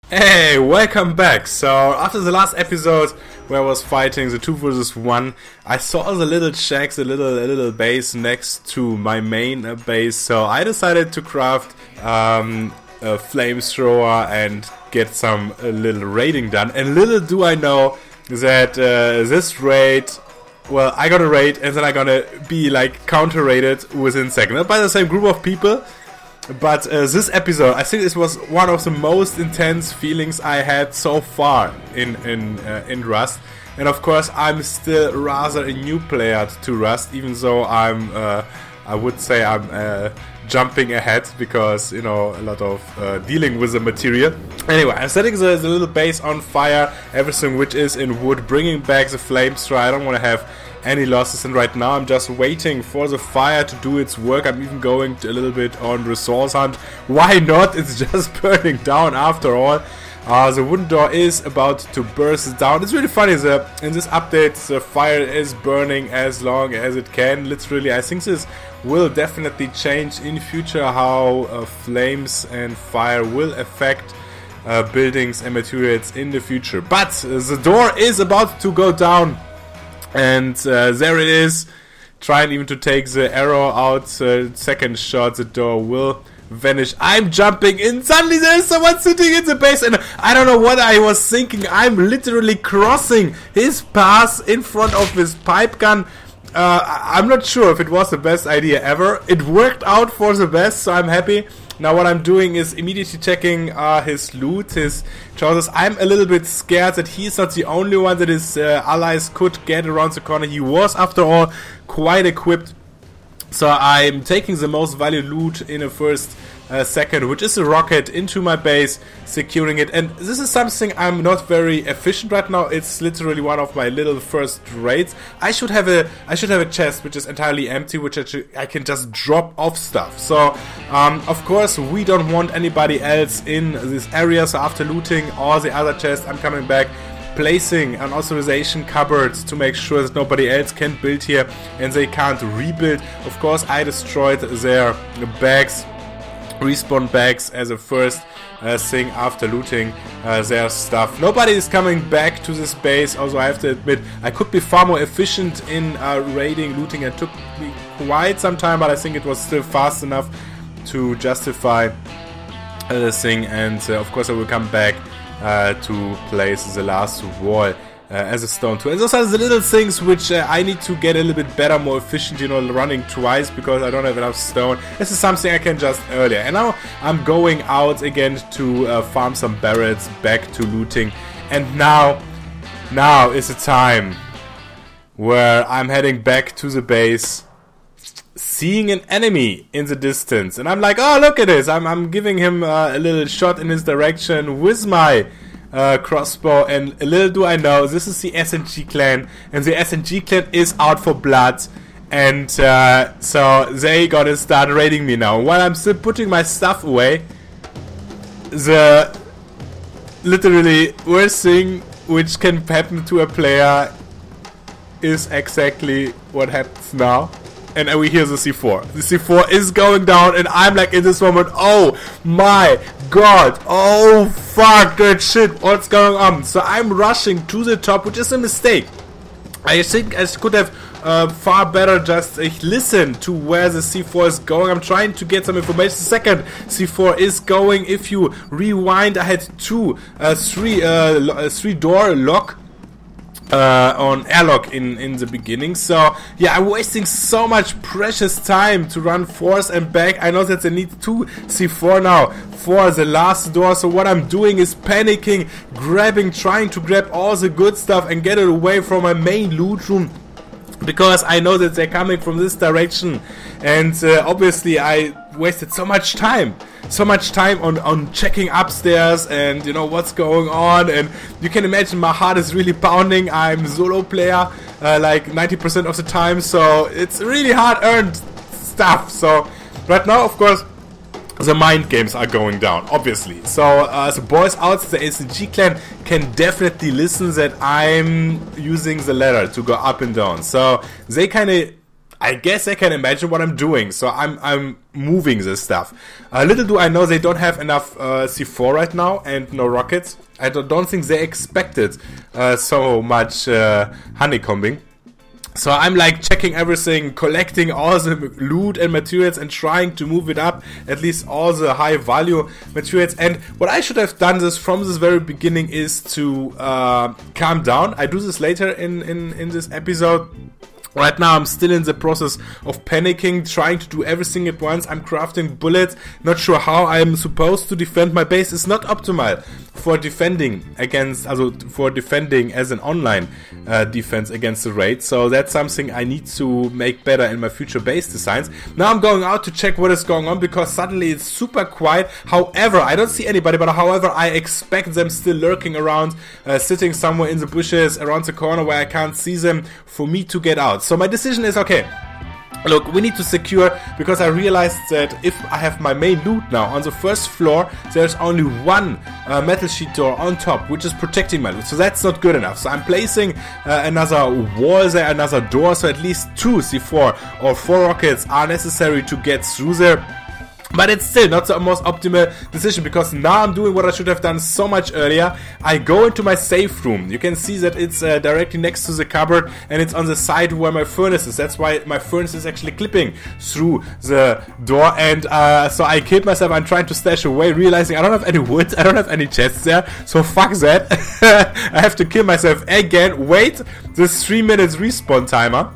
Hey, welcome back. So after the last episode where I was fighting the 2 versus 1, I saw the little shacks, a little base next to my main base. So I decided to craft a flamethrower and get some little raiding done. And little do I know that this raid, well, I got a raid and then I'm gonna be like counter raided within seconds, not by the same group of people. But this episode, I think this was one of the most intense feelings I had so far in Rust. And of course, I'm still rather a new player to Rust, even though I would say I'm jumping ahead because, you know, a lot of dealing with the material. Anyway, I'm setting the little base on fire, everything which is in wood, bringing back the flamethrower. I don't want to have any losses, and right now I'm just waiting for the fire to do its work. I'm even going a little bit on resource hunt. Why not? It's just burning down after all. The wooden door is about to burst down. It's really funny that in this update the fire is burning as long as it can. Literally, I think this will definitely change in future how flames and fire will affect buildings and materials in the future. But the door is about to go down. And there it is, trying even to take the arrow out, second shot, the door will vanish. I'm jumping in, suddenly there's someone sitting in the base, and I don't know what I was thinking. I'm literally crossing his path in front of his pipe gun. I'm not sure if it was the best idea ever. It worked out for the best, so I'm happy. Now what I'm doing is immediately checking his loot, his trousers. I'm a little bit scared that he's not the only one that his allies could get around the corner. He was, after all, quite equipped. So I'm taking the most valuable loot in a first second, which is a rocket, into my base, securing it. And this is something I'm not very efficient right now. It's literally one of my little first raids. I should have a chest which is entirely empty, which I can just drop off stuff. So of course we don't want anybody else in this area. So after looting all the other chests, I'm coming back, placing an authorization cupboard to make sure that nobody else can build here and they can't rebuild. Of course, I destroyed their bags, respawn bags, as a first thing after looting their stuff. Nobody is coming back to this base, although I have to admit I could be far more efficient in raiding, looting. It took me quite some time, but I think it was still fast enough to justify this thing. And of course I will come back to place the last wall as a stone tool. And those are the little things which I need to get a little bit better, more efficient, you know, running twice because I don't have enough stone. This is something I can just earlier. And now I'm going out again to farm some barrels, back to looting. And now is the time where I'm heading back to the base, seeing an enemy in the distance, and I'm like, oh, look at this. I'm giving him a little shot in his direction with my crossbow, and little do I know, this is the SNG clan, and the SNG clan is out for blood, and so they gotta start raiding me now. While I'm still putting my stuff away, the literally worst thing which can happen to a player is exactly what happens now. And we hear the C4. The C4 is going down, and I'm like in this moment, oh my god, oh fuck that shit, what's going on? So I'm rushing to the top, which is a mistake. I think I could have far better just listened to where the C4 is going. I'm trying to get some information. The second C4 is going. If you rewind, I had three door lock on airlock in the beginning. So yeah, I'm wasting so much precious time to run force and back. I know that they need 2 C4 now for the last door. So what I'm doing is panicking, trying to grab all the good stuff and get it away from my main loot room, because I know that they're coming from this direction. And obviously I wasted so much time on checking upstairs and, you know, what's going on. And you can imagine my heart is really pounding. I'm a solo player like 90% of the time, so it's really hard earned stuff. So right now, of course, the mind games are going down, obviously. So the boys out the SNG clan can definitely listen that I'm using the ladder to go up and down. So they kind of I guess I can imagine what I'm doing. So I'm moving this stuff. Little do I know they don't have enough C4 right now and no rockets. I don't think they expected so much honeycombing. So I'm like checking everything, collecting all the loot and materials and trying to move it up, at least all the high value materials. And what I should have done from this very beginning is to calm down. I do this later in this episode. Right now I'm still in the process of panicking, trying to do everything at once. I'm crafting bullets, not sure how I'm supposed to defend my base. It's not optimal for defending as an online defense against the raid. So that's something I need to make better in my future base designs. Now I'm going out to check what is going on because suddenly it's super quiet. However, I don't see anybody, but however, I expect them still lurking around, sitting somewhere in the bushes around the corner where I can't see them for me to get out. So my decision is, okay, look, we need to secure, because I realized that if I have my main loot now on the first floor, there's only one metal sheet door on top, which is protecting my loot. So that's not good enough. So I'm placing another wall there, another door, so at least 2 C4 or 4 rockets are necessary to get through there. But it's still not the most optimal decision, because now I'm doing what I should have done so much earlier. I go into my safe room. You can see that it's directly next to the cupboard, and it's on the side where my furnace is. That's why my furnace is actually clipping through the door. And so I killed myself. I'm trying to stash away, realizing I don't have any wood. I don't have any chests there. So fuck that. I have to kill myself again. Wait, this 3 minutes respawn timer.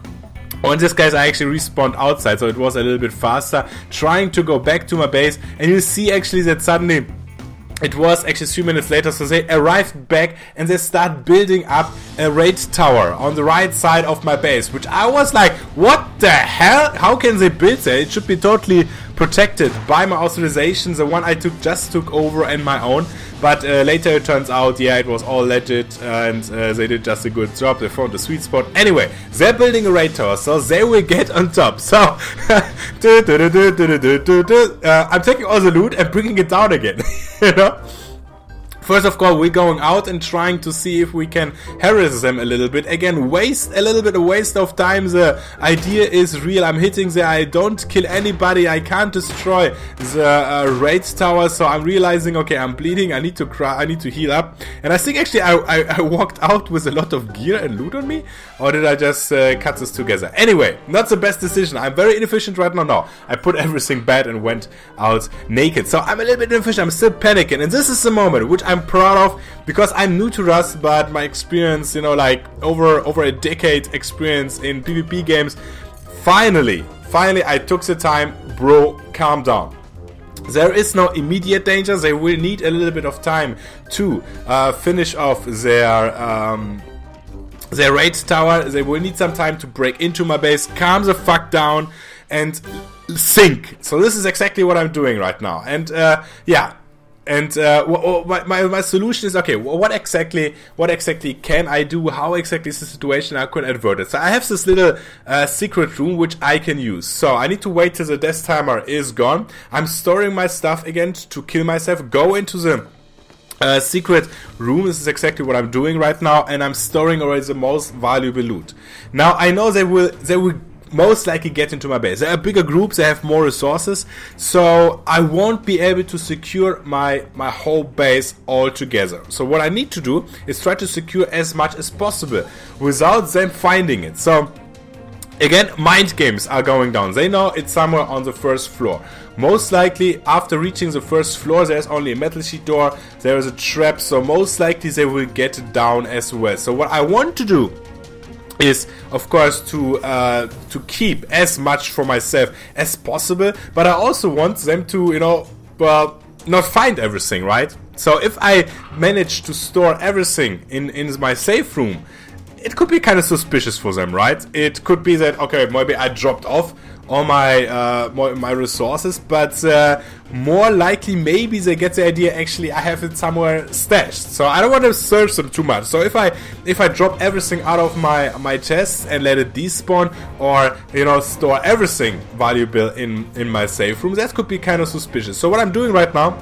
Oh, in this case, I actually respawned outside, so it was a little bit faster. Trying to go back to my base, and you see actually that suddenly it was actually 3 minutes later, so they arrived back and they start building up a raid tower on the right side of my base, which I was like, what the hell? How can they build there? It should be totally protected by my authorization, the one I just took over and my own. But later it turns out, yeah, it was all legit, and they did just a good job. They found the sweet spot. Anyway, they're building a raid tower, so they will get on top. So, I'm taking all the loot and bringing it down again, you know? First of all, we're going out and trying to see if we can harass them a little bit. Again, waste of time. The idea is real. I'm hitting there. I don't kill anybody. I can't destroy the raid tower. So I'm realizing, okay, I'm bleeding. I need to heal up. And I think actually I walked out with a lot of gear and loot on me. Or did I just cut this together? Anyway, not the best decision. I'm very inefficient right now. No, I put everything bad and went out naked. So I'm a little bit inefficient. I'm still panicking. And this is the moment which I'm proud of, because I'm new to Rust, but my experience, you know, like over a decade experience in PvP games, finally I took the time. Bro, calm down. There is no immediate danger. They will need a little bit of time to finish off their raid tower. They will need some time to break into my base. Calm the fuck down and think. So this is exactly what I'm doing right now. And yeah. And my solution is, okay, what exactly can I do? How exactly is the situation I could avert it? So I have this little secret room which I can use. So I need to wait till the death timer is gone. I'm storing my stuff again to kill myself. Go into the secret room. This is exactly what I'm doing right now, and I'm storing already the most valuable loot. Now I know they will most likely get into my base. They are bigger groups, they have more resources, so I won't be able to secure my whole base all together. So what I need to do is try to secure as much as possible without them finding it. So again, mind games are going down. They know it's somewhere on the first floor. Most likely, after reaching the first floor, there's only a metal sheet door, there is a trap, so most likely they will get down as well. So what I want to do is, of course, to keep as much for myself as possible, but I also want them to, you know, not find everything, right? So if I manage to store everything in my safe room, it could be kind of suspicious for them, right? It could be that, okay, maybe I dropped off all my resources, but more likely maybe they get the idea, actually I have it somewhere stashed. So I don't want to search them too much. So if I drop everything out of my chest and let it despawn, or, you know, store everything valuable in my safe room, that could be kind of suspicious. So what I'm doing right now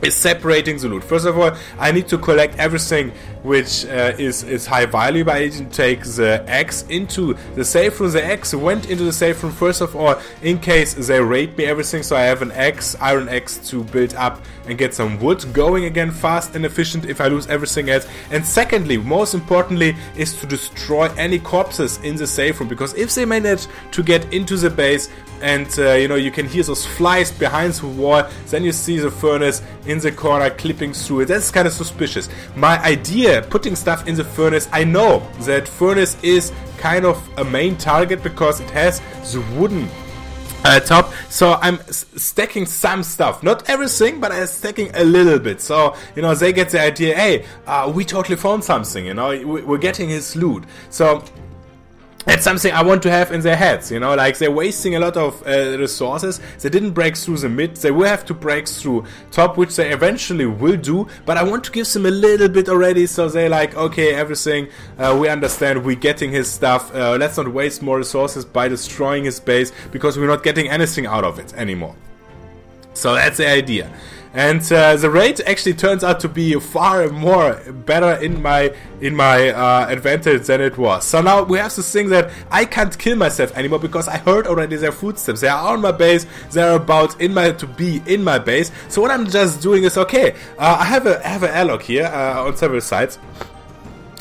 is separating the loot. First of all, I need to collect everything which is high value, but I need to take the axe into the safe room. The axe went into the safe room first of all in case they raid me everything, so I have an axe, iron axe, to build up and get some wood going again fast and efficient if I lose everything else. And secondly, most importantly, is to destroy any corpses in the safe room, because if they manage to get into the base and you know, you can hear those flies behind the wall, then you see the furnace in the corner clipping through it. That's kind of suspicious. My idea, putting stuff in the furnace, I know that furnace is kind of a main target because it has the wooden top, so I'm stacking some stuff, not everything, but I'm stacking a little bit, so you know, they get the idea, hey, we totally found something, you know, we're getting his loot. So that's something I want to have in their heads, you know, like they're wasting a lot of resources. They didn't break through the mid, they will have to break through top, which they eventually will do, but I want to give them a little bit already, so they're like, okay, everything, we understand, we're getting his stuff, let's not waste more resources by destroying his base, because we're not getting anything out of it anymore. So that's the idea. And the raid actually turns out to be far more better in my advantage than it was. So now we have this thing that I can't kill myself anymore because I heard already their footsteps. They are on my base. They're about to be in my base. So what I'm just doing is, okay, I have an airlock here on several sides.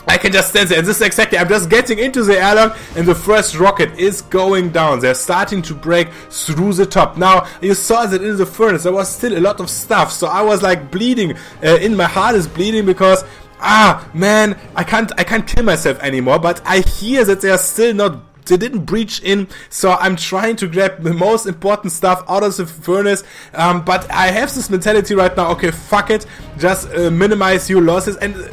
I can just stand there, and this is exactly, I'm just getting into the airlock, and the first rocket is going down. They're starting to break through the top. Now, you saw that in the furnace, there was still a lot of stuff, so I was like bleeding, in my heart is bleeding because, man, I can't kill myself anymore, but I hear that they are still not, they didn't breach in, so I'm trying to grab the most important stuff out of the furnace, but I have this mentality right now, okay, fuck it, just minimize your losses, and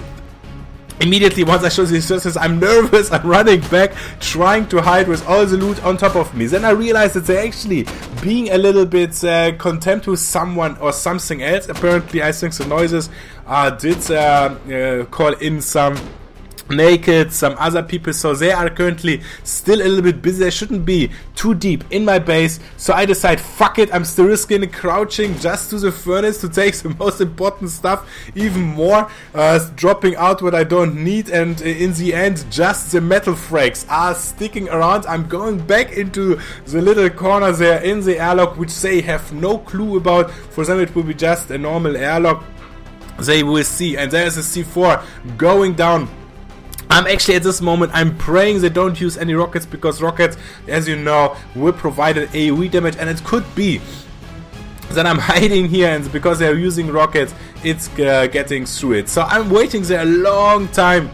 immediately once I show these resources, I'm nervous, I'm running back, trying to hide with all the loot on top of me. Then I realized that they're actually being a little bit contempt with someone or something else. Apparently, I think the noises did call in some naked, some other people, so they are currently still a little bit busy. They shouldn't be too deep in my base, so I decide, fuck it, I'm still risking crouching just to the furnace to take the most important stuff even more, dropping out what I don't need, and in the end just the metal frags are sticking around. I'm going back into the little corner there in the airlock, which they have no clue about. For them it will be just a normal airlock. They will see, and there's a C4 going down. I'm actually at this moment, I'm praying they don't use any rockets, because rockets, as you know, will provide an AoE damage, and it could be that I'm hiding here, and because they're using rockets, it's getting through it. So I'm waiting there a long time.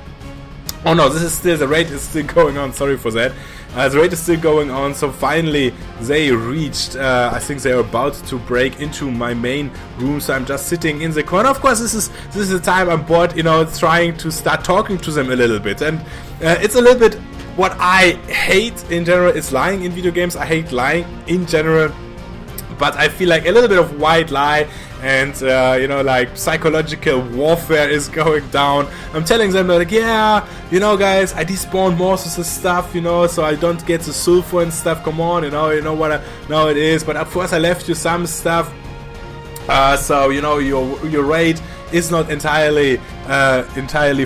Oh no, this is still, the raid is still going on, sorry for that. The raid is still going on, so finally they reached, I think they're about to break into my main room, so I'm just sitting in the corner. Of course, this is the time I'm bored, you know, trying to start talking to them a little bit, and it's a little bit what I hate in general is lying in video games. I hate lying in general, but I feel like a little bit of white lie and you know, like psychological warfare is going down. I'm telling them like, yeah, you know guys, I despawned most of the stuff, you know, so I don't get the sulfur and stuff, come on, you know what now it is, but of course I left you some stuff, so you know, your raid is not entirely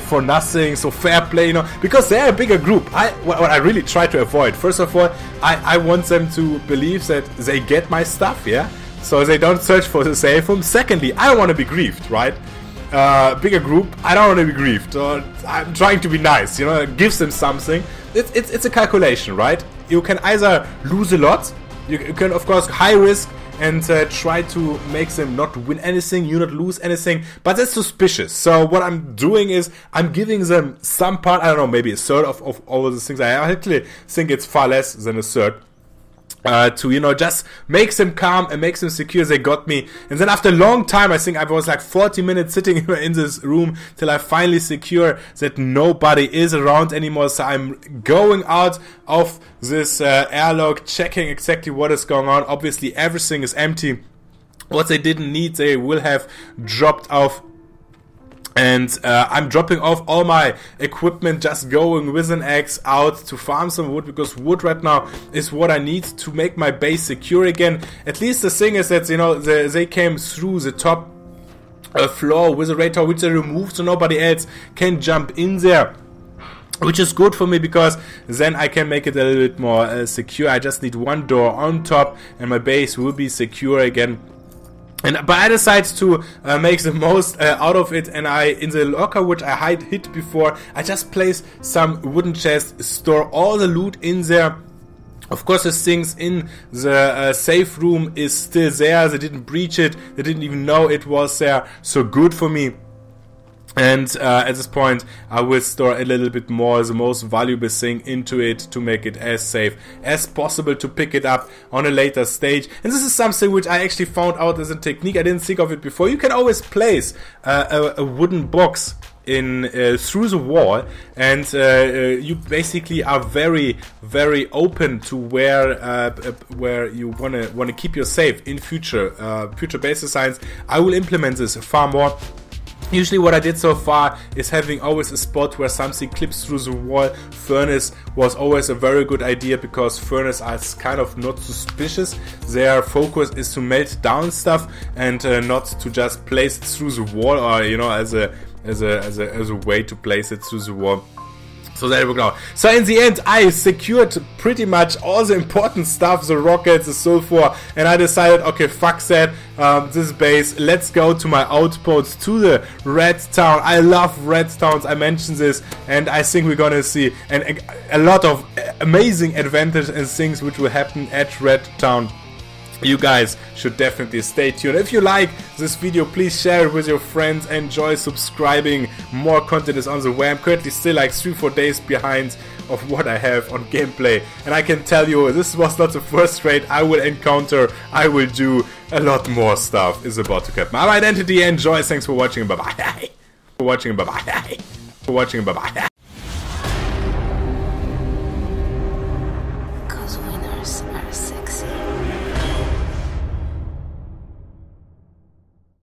for nothing, so fair play, you know, because they're a bigger group. What I really try to avoid, first of all, I want them to believe that they get my stuff, yeah, so they don't search for the safe room. Secondly, I don't want to be griefed, right? Bigger group, I don't want to be griefed. I'm trying to be nice, you know, it gives them something. It's a calculation, right? You can either lose a lot, you can of course high risk and try to make them not win anything, you not lose anything, but that's suspicious. So what I'm doing is I'm giving them some part, I don't know, maybe a third of all of the things. I actually think it's far less than a third. To, you know, just make them calm and make them secure. They got me, and then after a long time, I think I was like 40 minutes sitting in this room till I finally secure that nobody is around anymore. So I'm going out of this airlock, checking exactly what is going on. Obviously everything is empty. What they didn't need, they will have dropped off. And I'm dropping off all my equipment, just going with an axe out to farm some wood, because wood right now is what I need to make my base secure again. At least the thing is that, you know, they came through the top a floor with a raid tower, which they removed so nobody else can jump in there. Which is good for me, because then I can make it a little bit more secure. I just need one door on top and my base will be secure again. But I decided to make the most out of it, and in the locker which I hid before, I just place some wooden chests, store all the loot in there. Of course, the things in the safe room is still there. They didn't breach it. They didn't even know it was there. So good for me. And at this point, I will store a little bit more, the most valuable thing, into it to make it as safe as possible to pick it up on a later stage. And this is something which I actually found out as a technique. I didn't think of it before. You can always place a wooden box in through the wall, and you basically are very, very open to where you wanna keep your safe in future base designs. I will implement this far more. Usually what I did so far is having always a spot where something clips through the wall. Furnace was always a very good idea, because furnace are kind of not suspicious. Their focus is to melt down stuff and not to just place it through the wall, or as a way to place it through the wall. So there we go. So in the end, I secured pretty much all the important stuff, the rockets, the sulfur, and I decided, okay, fuck that, this base, let's go to my outpost, to the red town. I love red towns, I mentioned this, and I think we're gonna see a lot of amazing advantages and things which will happen at red town. You guys should definitely stay tuned. If you like this video, please share it with your friends. Enjoy subscribing. More content is on the way. I'm currently still like 3-4 days behind of what I have on gameplay. And I can tell you, this was not the first raid I will encounter. I will do a lot more stuff is about to happen. My identity, enjoy. Thanks for watching. Bye-bye. For watching. Bye-bye. For watching. Bye-bye.